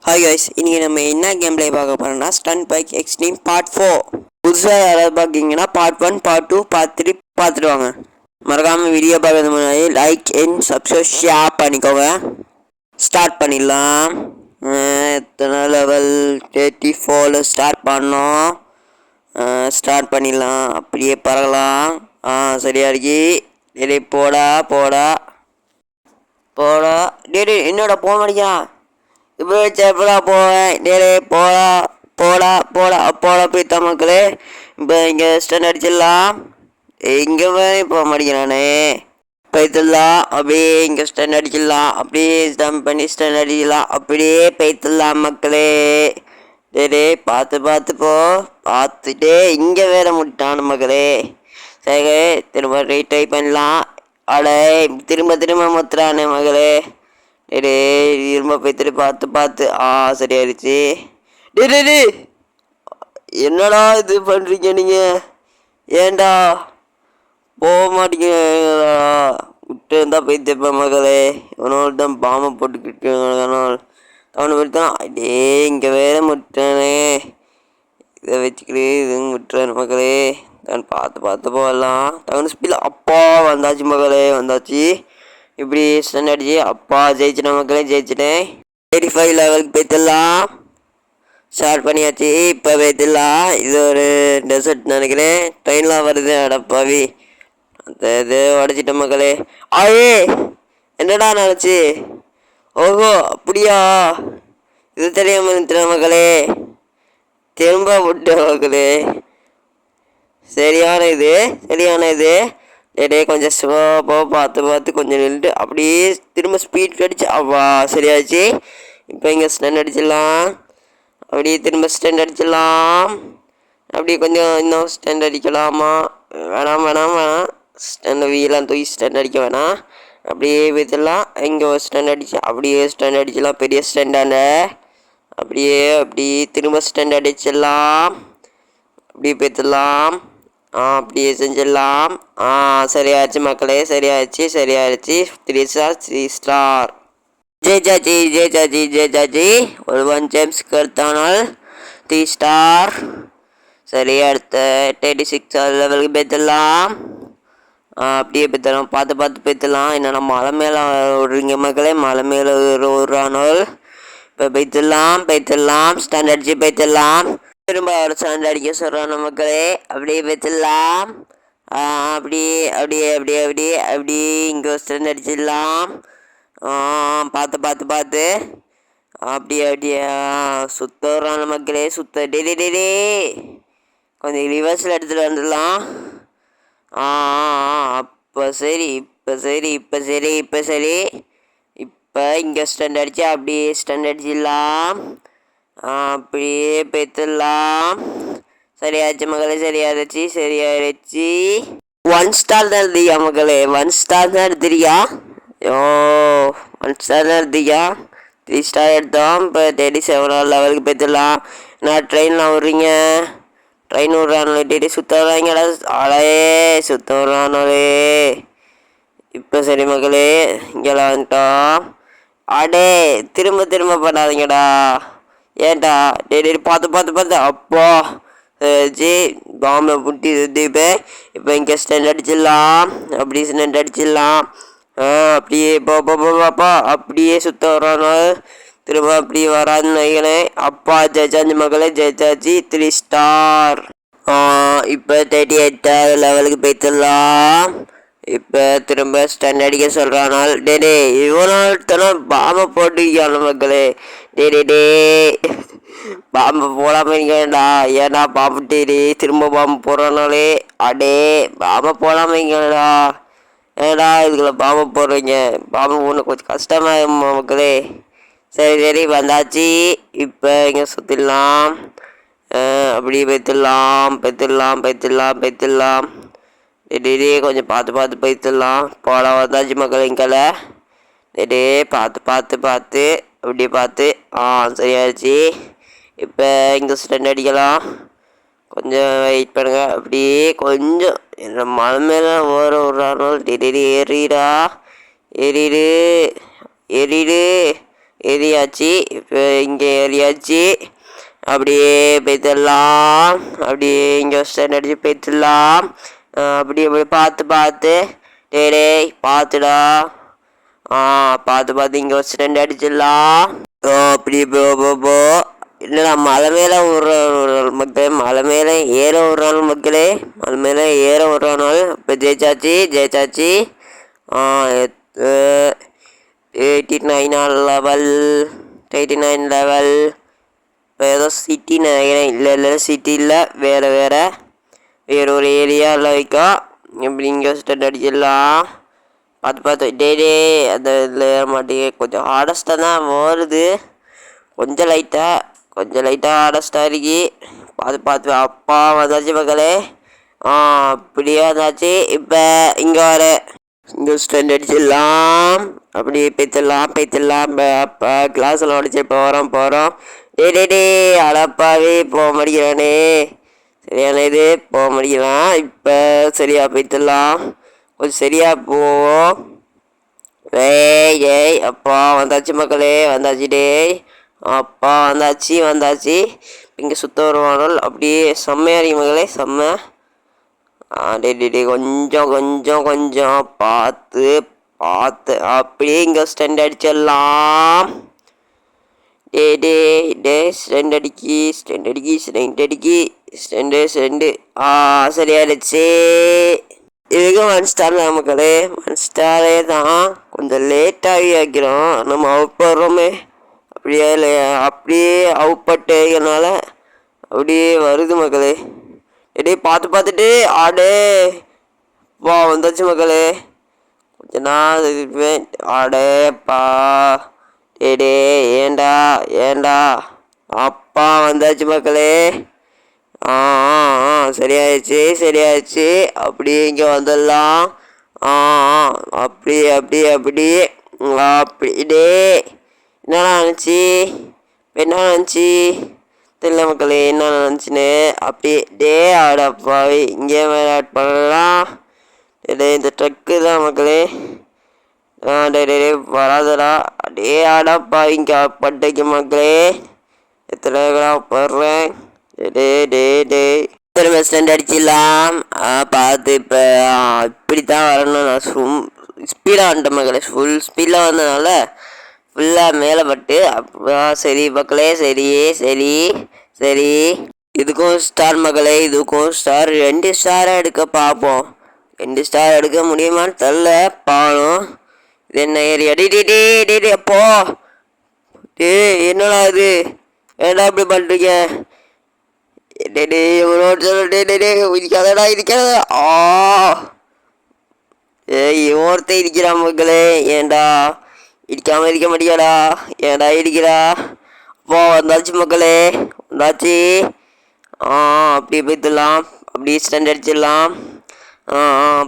Hi guys, இன்றைக்கி நம்ம என்ன கேம் பிளே பார்க்க போகிறோம்னா ஸ்டன் பைக் எக்ஸ்ட்ரீம் பார்ட் 4. புதுசாக யாராவது பார்க்கிங்கன்னா பார்ட் 1, பார்ட் 2, பார்ட் 3 பார்த்துட்டு மறக்காமல் வீடியோ பார்க்கறது முன்னாடி லைக் அண்ட் சப்ஸ்கிரைப் ஷேர் பண்ணிக்கோங்க. ஸ்டார்ட் பண்ணிடலாம். எத்தனை லெவல் 34 ஸ்டார்ட் பண்ணோம். ஸ்டார்ட் பண்ணிடலாம். அப்படியே பறக்கலாம். சரியா இருக்கு. டே போடா போடா போடா. டே என்னோட போக மாட்டேங்கிறான். இப்போ எப்படா போவேன். டேலே போடா போடா போடா போடா போய்த்தா மக்களே. இப்போ இங்கே ஸ்டன் அடிச்சிடலாம். இங்கே போக மாட்டேங்கிறானே. பைத்துடலாம். அப்படியே இங்கே ஸ்டன் அடிச்சிடலாம். அப்படியே ஜம்ப் பண்ணி ஸ்டன் அடிக்கலாம். அப்படியே பைத்துடலாம் மக்களே. டே பார்த்து பார்த்து போ. பார்த்துட்டே இங்கே வேற முட்டான மக்களே. சரி திரும்ப ட்ரை பண்ணலாம். அடே திரும்ப திரும்ப முத்துறானே மகளே. டே இரும்ப போய்த்துட்டு பார்த்து பார்த்து சரியாயிருச்சு. டே என்னடா இது பண்ணுறீங்க நீங்கள்? ஏண்டா போக மாட்டேங்கிறா? விட்டு இருந்தால் போய்த்துப்பேன் மகளே. இவனோட தான் பாம்பை போட்டுக்கிட்டு அவனை விட்டான். அடே இங்கே வேற முட்டானே. இதை வச்சுக்கிட்டு இதுவும் விட்டுறான் மகளே. தான் பார்த்து பார்த்து போகலாம். தவணை ஸ்பீடில் அப்பா வந்தாச்சு மகளே, வந்தாச்சு. இப்படி ஸ்டன் அடிச்சு அப்பா ஜெயிச்சிட்டேன் மக்களே, ஜெயிச்சிட்டேன். 85 லெவலுக்கு போய்த்துடலாம். ஸ்டார்ட் பண்ணியாச்சு. இப்போ போய்த்துடலாம். இது ஒரு டெசர்ட் நினைக்கிறேன். ட்ரெயின்லாம் வருது. அடப்பாவி அந்த இது உடச்சிட்ட மக்களே. என்னடா நினச்சி? ஓஹோ அப்படியா? இது தெரியாமல் இருந்துட்ட மக்களே. திரும்ப விட்ட மக்களே. சரியான இது. டே கொஞ்சம் ஸ்லோவாக பார்த்து கொஞ்சம் நின்றுட்டு அப்படியே திரும்ப ஸ்பீட் அடிச்சு சரியாச்சு. இப்போ இங்கே ஸ்டன் அடிச்சிடலாம். அப்படியே திரும்ப ஸ்டன் அடிச்சிடலாம். அப்படியே கொஞ்சம் இன்னும் ஸ்டன் அடிக்கலாமா? வேணாம். ஸ்டன் வீலாம் தூக்கி ஸ்டன் அடிக்க வேணாம். அப்படியே போய்த்துடலாம். இங்கே ஒரு ஸ்டன் அடிச்சு அப்படியே ஸ்டன் அடிச்சிடலாம். பெரிய ஸ்டண்டாண்ட அப்படியே திரும்ப ஸ்டன் அடிச்சிடலாம். அப்படியே போய்த்துடலாம். அப்படியே செஞ்சிடலாம். சரியாச்சு மக்களே, சரியாச்சு. 3 ஸ்டார் 3 ஸ்டார். ஜெயிச்சாச்சி. ஒரு 1 ஜேம்ஸ் கருத்தானால் 3 ஸ்டார். சரி, அடுத்த 86 லெவலுக்கு போய்த்துடலாம். அப்படியே போய்த்தலாம். பார்த்து போய்த்துடலாம். என்னென்னா மலை மேலே விடுறீங்க மக்களே. மலை மேலே விடுறானால் இப்போ போய்த்துடலாம். ஸ்டாண்ட் அடிச்சு போய்த்துடலாம். திரும்ப ஒரு ஸ்டாண்ட் அடிக்க சொல்கிறான் மக்களே. அப்படியே போய்த்துடலாம். அப்படியே இங்கே ஒரு ஸ்டாண்ட் அடிச்சிடலாம். பார்த்து அப்படியே சுத்த வர்றான மக்களே. டே கொஞ்சம் ரிவர்ஸில் எடுத்துகிட்டு வந்துடலாம். இப்போ சரி. இப்போ இங்கே ஸ்டாண்ட் அடிச்சு அப்படியே ஸ்டாண்ட் அடிச்சிடலாம். அப்படியே போய்த்துடலாம். சரியாச்சு மக்களே, சரியாயிருச்சு. 1 ஸ்டார் தான் எடுத்தியா மக்களே? 1 ஸ்டார் தான் எடுத்துறியா? 1 ஸ்டார் தான் எடுத்தியா? 3 ஸ்டார் எடுத்தோம். இப்போ 37 லெவலுக்கு போய்த்துடலாம். நான் ட்ரெயின்லாம் விட்றீங்க. ட்ரெயின் விட்றானே. டெய்லி சுற்ற வர்றாங்கடா. சுற்ற வர்றானே. இப்போ சரி மக்களே, இங்கெல்லாம் வந்துட்டோம். திரும்ப பண்ணாதீங்கடா. ஏன்டா? டெய்லி பார்த்து அப்பா பாம்பை புட்டி சுற்றிப்பேன். இப்போ இங்கே ஸ்டண்ட் அடிச்சிடலாம். அப்படியே ஸ்டண்ட் அடிச்சிடலாம். அப்படியே பாப்பா அப்படியே சுற்ற வரானோ. திரும்ப அப்படியே வராதுன்னு நினைக்கிறேன். அப்பா ஜெயிச்சாச்சு மக்களே, ஜெயிச்சாச்சு. 3 ஸ்டார். இப்போ 38 லெவலுக்கு போய்த்துடலாம். இப்போ திரும்ப ஸ்டாண்ட் அடிக்க சொல்கிறானால். டே இவனால்தான் பாம்பை போட்டுக்கான மக்களே. டே பாம்பு போடாமல் இருக்கேன்டா. ஏன்னா பாம்பு திரும்ப பாம்பு போடுறனாலே. பாம்பை போடாமல் இருக்கேன்டா. ஏடா இதுக்குள்ள பாம்பு போடுறீங்க? பாம்பு ஒன்று கொஞ்சம் கஷ்டமாக மக்களே. சரி வந்தாச்சு. இப்போ இங்கே சுற்றிடலாம். அப்படியே போய்த்துடலாம். டே கொஞ்சம் பார்த்து போய்த்துடலாம். போட வந்தாச்சு மக்கள் எங்களை. டே பார்த்து அப்படியே பார்த்து சரியாச்சு. இப்போ இங்கே ஸ்டண்ட் அடிக்கலாம். கொஞ்சம் வெயிட் பண்ணுங்க. அப்படியே கொஞ்சம் என்ன மலை மேலே ஓர விட்றானோ. டெய்லி ஏறிடு. ஏறியாச்சு. இப்போ இங்கே ஏறியாச்சு. அப்படியே போய்த்துடலாம். அப்படியே இங்கே ஸ்டாண்ட் அடிச்சு போய்த்துடலாம். அப்படி அப்படி பார்த்து டேய் பார்த்துடா. பார்த்து இங்கே ஒரு ஸ்டாண்ட் அடிச்சிடலாம். அப்படி போ இல்லைடா, மலை மேலே ஒரு மக்களே, மலை மேலே ஏற ஒரு நாள் மக்களே, மலை மேலே ஏற ஒரு நாள். இப்போ ஜெயிச்சாச்சு. 89 லெவல் 89 லெவல். இப்போ ஏதோ சிட்டி நினைக்கிறேன். இல்லை சிட்டி இல்லை, வேறு ஒரு ஏரியாவில் வைக்கும். இப்படி இங்கே ஸ்டாண்ட் அடிச்சிடலாம். பார்த்து டே அந்த இதில் ஏற மாட்டேங்க. கொஞ்சம் ஹார்டஸ்ட்டாக தான் வருது. கொஞ்சம் லைட்டாக ஹார்டஸ்ட்டாக இருக்கு. பார்த்து அப்பா வந்தாச்சு மக்களே. அப்படியே வந்தாச்சு. இப்போ இங்கே இங்கே ஸ்டாண்ட் அடிச்சிடலாம். அப்படியே பேத்துடலாம். அப்போ கிளாஸில் உடச்சி போகிறோம். டே அடப்பாவே போக முடிக்கிறானே. சரியான இது போக முடிக்கலாம். இப்போ சரியாக பேத்துடலாம். கொஞ்சம் சரியாக போவோம். ஏய் அப்பா வந்தாச்சு மக்களே, வந்தாச்சு டேய். அப்பா வந்தாச்சு. இங்கே சுத்த வருவானல். அப்படியே செம்மையாக இருக்கு மக்களே, செம்ம. டே கொஞ்சம் பார்த்து அப்படியே இங்கே ஸ்டாண்ட் அடிச்சிடலாம். டே ஸ்டாண்ட் அடிக்கி ஸ்டாண்டு. சரியாயிடுச்சு. இதுக்கு 1 ஸ்டார் தான் மக்களே, 1 ஸ்டாரே தான். கொஞ்சம் லேட்டாகி ஆக்கிறோம் நம்ம அவுட் போடுறோமே. அப்படியே அவுட் பட்டேனால அப்படியே வருது மக்களே. டே பார்த்துட்டு வந்தாச்சு மக்களே. கொஞ்ச நாள் இருப்பேன். ஆடேப்பா டே ஏண்டா அப்பா வந்தாச்சு மக்களே. சரியாயிடுச்சு. அப்படியே இங்கே வந்துடலாம். அப்படி டே என்ன நினச்சி தெரியல மக்களே, என்ன நினச்சின்னு. அப்படியே டே ஆடப்பாவி இங்கே மேலே ஆட் பண்ணலாம். இந்த ட்ரக்கு தான் மக்களே. டே வராதடா. டே ஆடப்பா இங்கே பட்டைக்கு மக்களே. எத்தனை போடுறேன். டே திரும்ப ஸ்டாண்ட் அடிச்சிடலாம். பார்த்து இப்போ இப்படி தான் வரணும். நான் ஸ்பீடாக வந்துட்டேன் மக்களே. ஃபுல் ஸ்பீடில் வந்ததுனால ஃபுல்லாக மேலே பட்டு சரி மக்களே. சரி இதுக்கும் ஸ்டார் மக்களே, இதுக்கும் ஸ்டார். 2 ஸ்டாராக எடுக்க பார்ப்போம். 2 ஸ்டார் எடுக்க முடியுமான்னு தெரில, பாவம். இது என்ன ஏரியா? டே அப்போ என்னடா இது? ஏடா இப்படி பண்ணுறீங்க? இருக்காதடா. ஒருத்தர் இருக்கிறான் மக்களே. ஏண்டா இடிக்காமல் இருக்க மாட்டியாடா? ஏண்டா இடிக்கிறா? அப்போ வந்தாச்சு மக்களே, வந்தாச்சு. அப்படியே போய்த்துடலாம். அப்படியே ஸ்டாண்ட் அடிச்சிடலாம்.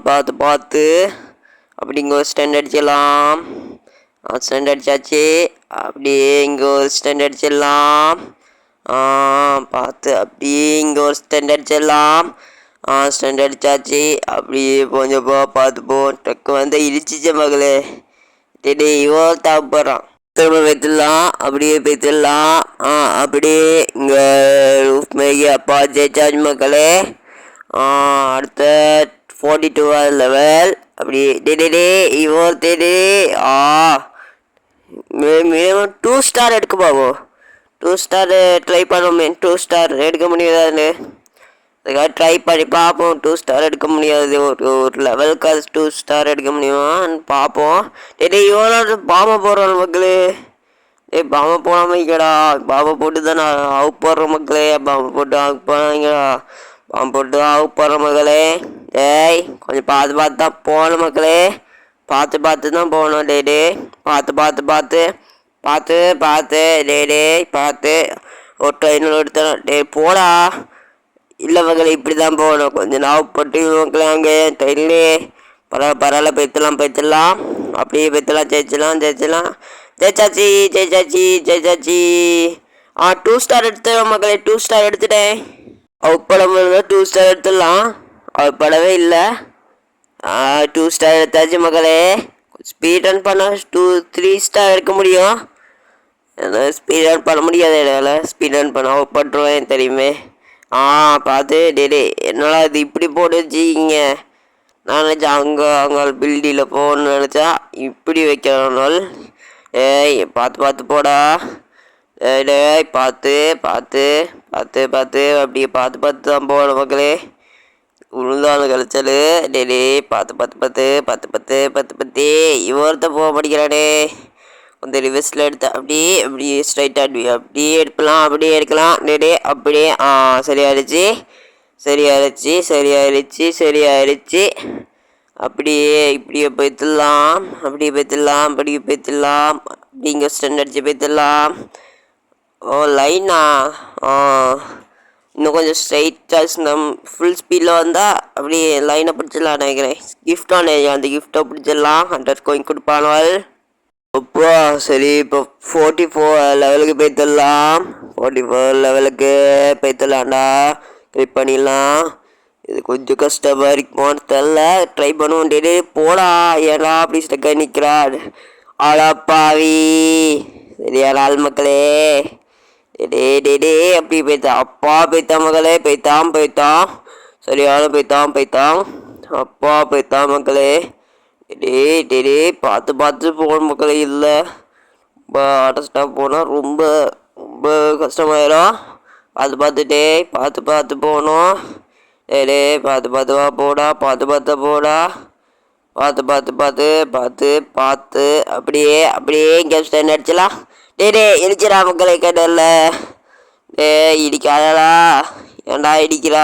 பார்த்து அப்படி இங்கே ஒரு ஸ்டாண்ட் அடிச்சிடலாம். ஸ்டாண்ட் அடித்தாச்சு. அப்படியே இங்கே ஒரு ஸ்டாண்ட் அடிச்சிடலாம். பார்த்து அப்படியே இங்கே ஒரு ஸ்டாண்ட் அடிச்சிடலாம். ஸ்டாண்ட் அடித்தாச்சு. அப்படியே கொஞ்சம் பார்த்து ட்ரக்கு வந்து இடிச்சிச்ச மகளே. டே இவ்வளோ தேவைப்படுறான். திரும்ப வைத்துடலாம். அப்படியே போய்த்துடலாம். அப்படியே இங்கே ரூஃப் மேகி அப்பா ஜெயிச்சாச்சு மக்களே. அடுத்த 42 லெவல். அப்படியே டே இவ்வளோ மினிமம் 2 ஸ்டார் எடுக்க பாவம். 2 ஸ்டார் ட்ரை பண்ணுவோமே. 2 ஸ்டார் எடுக்க முடியாதுன்னு அதுக்காக ட்ரை பண்ணி பார்ப்போம். 2 ஸ்டார் எடுக்க முடியாது. ஒரு லெவலுக்கு அது 2 ஸ்டார் எடுக்க முடியுமான்னு பார்ப்போம். டே இவ்வளோ பாம்பை போடுறோம் மக்களே. பாம்பை போடாமல் இருக்கடா. பாம்பை போட்டு தான் நான் அவுட் போடுறோம் மக்களே. பாம்பை போட்டு அவுட் போனாங்கடா. பாம்பை போட்டு தான் அவுட் போடுறோம் மக்களே. டேய் கொஞ்சம் பார்த்து தான் போகணும் மக்களே. பார்த்து தான் போகணும். டே பார்த்து பார்த்து ஒரு ட்ரெயினில் எடுத்தோம். போடா. இல்லை மக்களை இப்படி தான் போகணும். கொஞ்சம் நாவப்பட்டு மக்களே அங்கே ட்ரெயின்லே பரவாயில்ல போய்த்துலாம். அப்படியே போய்த்துலாம். ஜெயிச்சாச்சு. 2 ஸ்டார் எடுத்துட்டேன் மக்களே. 2 ஸ்டார் எடுத்துட்டேன். அவுட் படம் 2 ஸ்டார் எடுத்துடலாம். அவுட் படவே இல்லை. 2 ஸ்டார் எடுத்தாச்சு மக்களே. ஸ்பீட் ரன் பண்ணால் 3 ஸ்டார் எடுக்க முடியும். என்னால் ஸ்பீட் ரன் பண்ண முடியாது, என்னால் ஸ்பீட் ரன் பண்ண பண்ணுறேன் தெரியுமே. பார்த்து டே என்னடா இது இப்படி போட்டு வச்சுக்கிங்க. நான் நினச்சேன் அங்கே பில்டிங்கில் போகணுன்னு நினச்சா இப்படி வைக்கிறனால. பார்த்து பார்த்து போடா. டேய் பார்த்து பார்த்து பார்த்து பார்த்து அப்படியே பார்த்து பார்த்து தான் போகணும் மக்களே. உளுந்தாலும் கழிச்சல். டே பார்த்து பார்த்து பார்த்து பார்த்து பார்த்து பார்த்து பார்த்து இவர்த்த போக மாட்டேங்கிறானே. கொஞ்சம் ரிவர்ஸில் எடுத்து அப்படியே ஸ்ட்ரைட்டாக அப்படியே எடுக்கலாம், அப்படியே எடுக்கலாம். டே அப்படியே சரியாயிருச்சு சரியாயிருச்சு. அப்படியே இப்படியே போய்த்துடலாம், அப்படிங்க ஸ்டெண்ட் அடிச்சு போய்த்துடலாம். லைனா இன்னும் கொஞ்சம் ஸ்ட்ரைட்டாக ஃபுல் ஸ்பீடில் வந்தால் அப்படியே லைனை பிடிச்சிடலாம் நினைக்கிறேன். கிஃப்டான அந்த கிஃப்ட்டை பிடிச்சிடலாம். 100 கோயின் கொடுப்பானுவல். அப்போ சரி, இப்போ 44 லெவலுக்கு போய்த்துடலாம். 44 லெவலுக்கு போய்த்துடலாம்டா. ட்ரை பண்ணிடலாம். இது கொஞ்சம் கஷ்டமாக இருக்குமோன்னு தெரில. ட்ரை பண்ணுவோம். டே போடா. ஏன்னா அப்படி ஸ்டக்காக நிற்கிறான். ஆளாப்பாவி. சரியா நாள் மக்களே. டே அப்படி போய்த்தான். அப்பா போய்த்தான் மக்களே. போய்த்தான். சரியான போய்த்தான். அப்பா போய்த்தான் மக்களே. டே பார்த்து போகணும் மக்களே. இல்லை ரொம்ப அடஸ்டாக போனால் ரொம்ப ரொம்ப கஷ்டமாயிடும். பார்த்து போகணும். டே பார்த்து வா போடா. பார்த்து அப்படியே இங்கே ஸ்டெண்ட் அடிச்சலாம். டே இடிச்சிடா மக்களை கடல்ல. இடிக்காதடா. ஏன்டா இடிக்காத.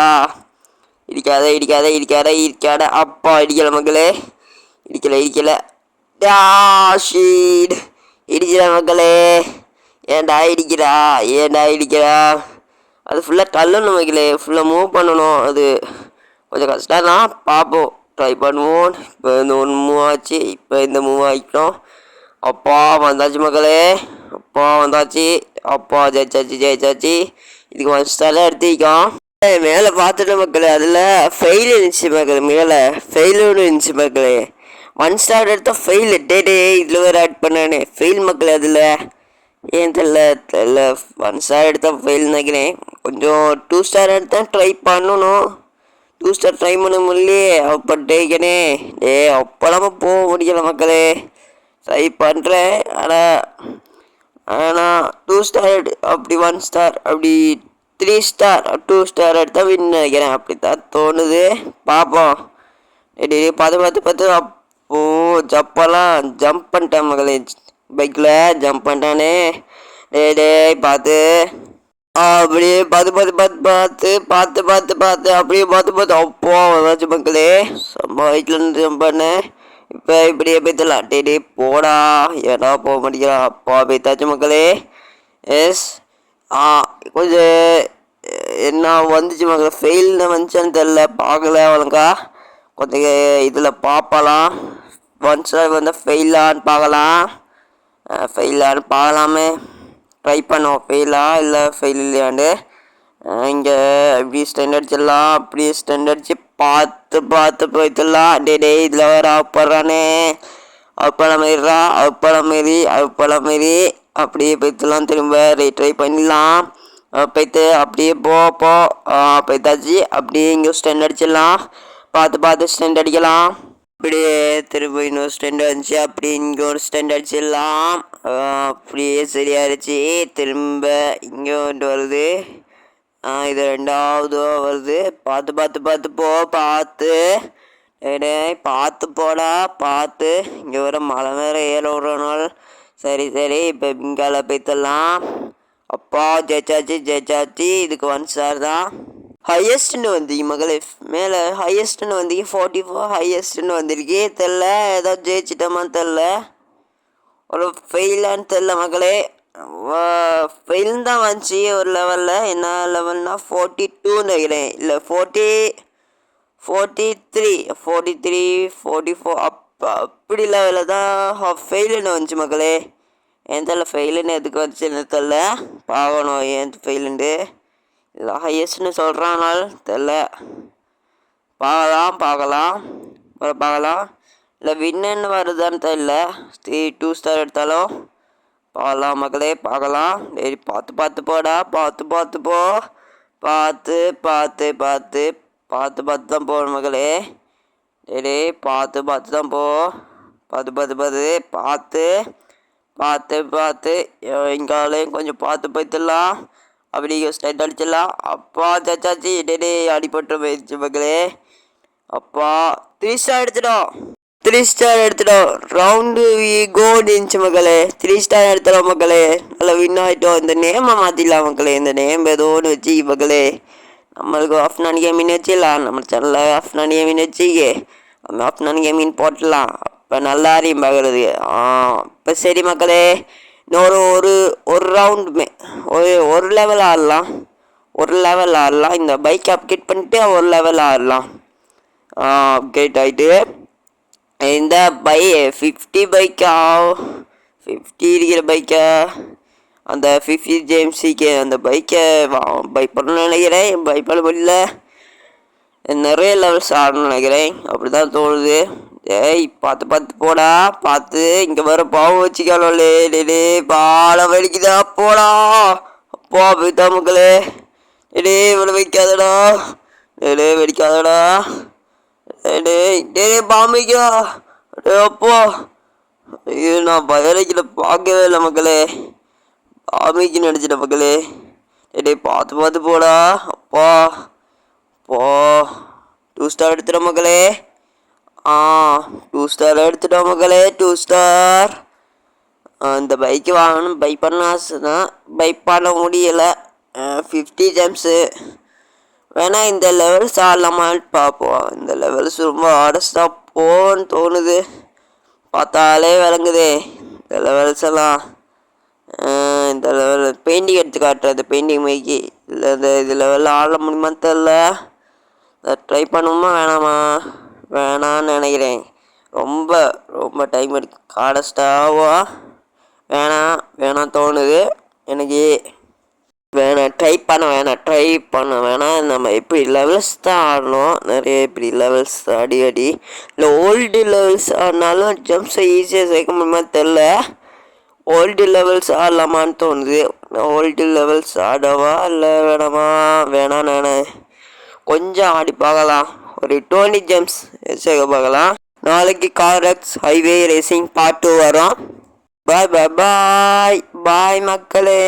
அப்பா இடிக்கல மக்களே. இடிக்கல ஷீட். இடிச்சிடா மக்களே. ஏன்டா இடிக்கிறா. அது ஃபுல்லாக தள்ளணும் மக்களே. ஃபுல்லாக மூவ் பண்ணணும். அது கொஞ்சம் கஷ்டம் தான். பார்ப்போம், ட்ரை பண்ணுவோம். இப்போ இந்த ஒன்று மூவ் ஆச்சு. இப்போ இந்த மூவ் ஆகிட்டோம். அப்பா வந்தாச்சு மக்களே. அப்பா ஜெயிச்சாச்சு. இதுக்கு 1 ஸ்டார் எடுத்துக்கோம். மேலே பார்த்துட்டு மக்களே, அதில் ஃபெயில் இருந்துச்சு மக்களே. 1 ஸ்டார் எடுத்தால் ஃபெயில். டே இதில் வேறு ஆட் பண்ணானே ஃபெயில் மக்களே. அதில் ஏன் தெரில 1 ஸ்டார் எடுத்தால் ஃபெயில் நினைக்கிறேன். கொஞ்சம் 2 ஸ்டார் எடுத்தால் ட்ரை பண்ணணும். 2 ஸ்டார் ட்ரை பண்ண முடியலையே. அப்பட்டேக்கனே. அப்போலாம போக முடியல மக்களே. ட்ரை பண்ணுறேன். ஆனால் 2 ஸ்டார் அப்படி 1 ஸ்டார் அப்படி 3 ஸ்டார் 2 ஸ்டார் எடுத்தால் வின் நினைக்கிறேன். அப்படி தான் தோணுது. பார்ப்போம். பார்த்து அப்போது ஜம்ப் பண்ணிட்டேன் மகளே. பைக்கில் ஜம்ப் பண்ணிட்டானே. டே பார்த்து அப்படியே பார்த்து அப்படியே பார்த்து அப்போ வந்தாச்சு மக்களே. பைக்கில் ஜம்ப் பண்ணேன். இப்போ இப்படியே போய்த்தலாம். டே போடா. ஏடா போக மாட்டேங்கிறான். அப்பா போய்த்தாச்சு மக்களே. எஸ் கொஞ்சம் என்ன வந்துச்சு மக்களே. ஃபெயில்னு வந்துச்சான்னு தெரில, பார்க்கல ஒழுங்கா. கொஞ்சம் இதில் பார்க்கலாம். 1 ஸ்டார் வந்து ஃபெயிலான்னு பார்க்கலாமே. ட்ரை பண்ணுவோம். ஃபெயிலா இல்லை ஃபெயில் இல்லையாண்டு. இங்கே இப்படி ஸ்டெண்ட் அடிச்சிடலாம். அப்படியே ஸ்டெண்ட் அடித்து பார்த்து போய்த்துடலாம். டே இதில் வேறு ஆப்படுறானே. அப்பளம் மாரி அப்படியே போய்த்துலாம். திரும்ப ட்ரை பண்ணிடலாம். போய்த்து அப்படியே போய்த்தாச்சு. அப்படியே இங்கே ஸ்டெண்ட் அடிச்சிடலாம். பார்த்து ஸ்டெண்ட் அடிக்கலாம். அப்படியே திரும்ப இன்னொரு ஸ்டெண்ட் வந்துச்சு. அப்படியே இங்கே ஒரு ஸ்டெண்ட் அடிச்சிடலாம். அப்படியே சரியாயிருச்சு. திரும்ப இங்கே வந்துட்டு வருது. இது 2வது வருது. பார்த்து போடா. இங்கே வர மலை மேலே ஏற விட்றனால சரி. இப்போ இங்கால போய்த்தலாம். அப்பா ஜெயிச்சாச்சு. இதுக்கு 1 ஸ்டார் தான். ஹையஸ்ட்னு வந்தீங்க மகளே. மேலே ஹையஸ்ட்னு வந்தீங்க. 44 ஹையஸ்ட்னு வந்திருக்கு. தெரில ஏதாவது ஜெயிச்சிட்டோமான்னு தெரில. ஒரு ஃபெயிலான்னு தெரில மகளே. ஃபெயில் தான் வந்துச்சு ஒரு லெவலில். என்ன லெவல்னா 42 நினைக்கிறேன். இல்லை 43 44 அப்படி லெவலில் தான் ஃபெயிலுன்னு வந்துச்சு மக்களே. ஏன் தெரில ஃபெயிலுன்னு எதுக்கு வந்துச்சுன்னு தெரில. பார்க்கணும் ஏன் ஃபெயிலுண்டு. இல்லை ஹையஸ்ட்னு சொல்கிறானால தெரில. பார்க்கலாம். இல்லை வின்னு வருதான்னு தெரியல. 2 ஸ்டார் எடுத்தாலும் பார்க்கலாம் மக்களே பார்க்கலாம். டேய் பார்த்து பார்த்து போடா, பார்த்து பார்த்து போ, பார்த்து பார்த்து பார்த்து பார்த்து பார்த்து தான் போகணும் மக்களே. டேய் பார்த்து பார்த்து தான் போ, பார்த்து பார்த்து பார்த்து பார்த்து பார்த்து பார்த்து எங்காலையும் கொஞ்சம் பார்த்து போய்த்துடலாம். அப்படி ஸ்ட்ரைட் அடிச்சிடலாம். அப்பா சச்சாச்சி டே அடிபட்டு போயிடுச்சு மக்களே. அப்பா 3 ஸ்டார் எடுத்துட்டோம், 3 ஸ்டார் எடுத்துட்டோம். ரவுண்டு கோல்டு இருந்துச்சு மக்களே. 3 ஸ்டார் எடுத்துட்டோம் மக்களே. நல்லா வின் ஆகிட்டோம். இந்த நேமை மாற்றிடலாம் மக்களே. இந்த நேம் ஏதோ ஒன்று வச்சு மக்களே. நம்மளுக்கு ஆஃப்னான் கேமின்னு வச்சிடலாம். நம்ம சேனலில் ஆஃப்னான் கேமின்னு வச்சுக்கே நம்ம ஆஃப்னான் கேமின்னு போட்டுடலாம். இப்போ நல்லா அறியும் பார்க்குறது. இப்போ சரி மக்களே, இன்னொரு ஒரு ஒரு ரவுண்டுமே ஒரு லெவல் ஆடலாம், ஒரு லெவல் ஆடலாம். இந்த பைக்கை அப்டேட் பண்ணிட்டு ஒரு லெவல் ஆடலாம். அப்டேட் ஆகிட்டு இந்த 50 பைக்கா 50 இருக்கிற பைக்கை அந்த 50 ஜேம்ஸிக்கு அந்த பைக்கை பை பண்ணணும்னு நினைக்கிறேன். பை பண்ண முடியல. நிறைய லெவல்ஸ் ஆடணும்னு நினைக்கிறேன். அப்படி தான் தோணுது. ஏய் பார்த்து பார்த்து போடா, பார்த்து இங்கே வர பாவம் வச்சுக்காலே. டே பாலை வலிக்குதா போடா. அப்பா போய்த்தா மக்களே. டே இவ்வளோ வைக்காதடா, டே வெடிக்காதடா. டே பாம்பிக்கா. டே அப்பா ஐயோ நான் பயலைக்கில் பார்க்கவே இல்லை மக்களே. பாம்பிக்கு நினச்சிட்டேன் மக்களே. டே பார்த்து பார்த்து போடா. அப்பா போ 2 ஸ்டார் எடுத்துகிற மக்களே. 2 ஸ்டார் எடுத்துட்டோம் மக்களே. 2 ஸ்டார். இந்த பைக்கு வாங்கணும், பை பண்ண ஆசை தான், பை பண்ண முடியலை. 50 ஜெம்ஸு வேணா இந்த லெவல்ஸ் ஆடலாமான்னு பார்ப்போம். இந்த லெவல்ஸ் ரொம்ப ஆடஸ்டாக போன்னு தோணுது, பார்த்தாலே விளங்குதே இந்த லெவல்ஸ் எல்லாம். இந்த லெவல் பெயிண்டிங் எடுத்து காட்டுறேன். இந்த பெயிண்டிங் மைக்கு இல்லை இது லெவலில் ஆட முடியுமான்னு தெரில. ட்ரை பண்ணுமா வேணாமா? வேணான்னு நினைக்கிறேன். ரொம்ப ரொம்ப டைம் எடுக்கு காடஸ்டாவா. வேணாம் தோணுது எனக்கு. ட்ரை பண்ண வேணாம். நம்ம எப்படி லெவல்ஸ் தான் ஆடணும். நிறைய இப்படி லெவல்ஸ் அடி இல்லை ஓல்டு லெவல்ஸ் ஆடினாலும் ஜம்ப்ஸை ஈஸியாக சேர்க்க முடியுமா தெரில. ஓல்டு லெவல்ஸ் ஆடலாமான்னு தோணுது. ஓல்டு லெவல்ஸ் ஆடவா இல்லை வேணாமா? வேணான்னு கொஞ்சம் ஆடி பார்க்கலாம். ஒரு 20 ஜெம்ஸ் சேர்க்க பார்க்கலாம். நாளைக்கு காரெக்ஸ் ஹைவே ரேசிங் பார்ட் 2 வரும். பாய் பாய் பாய் பாய் மக்களே.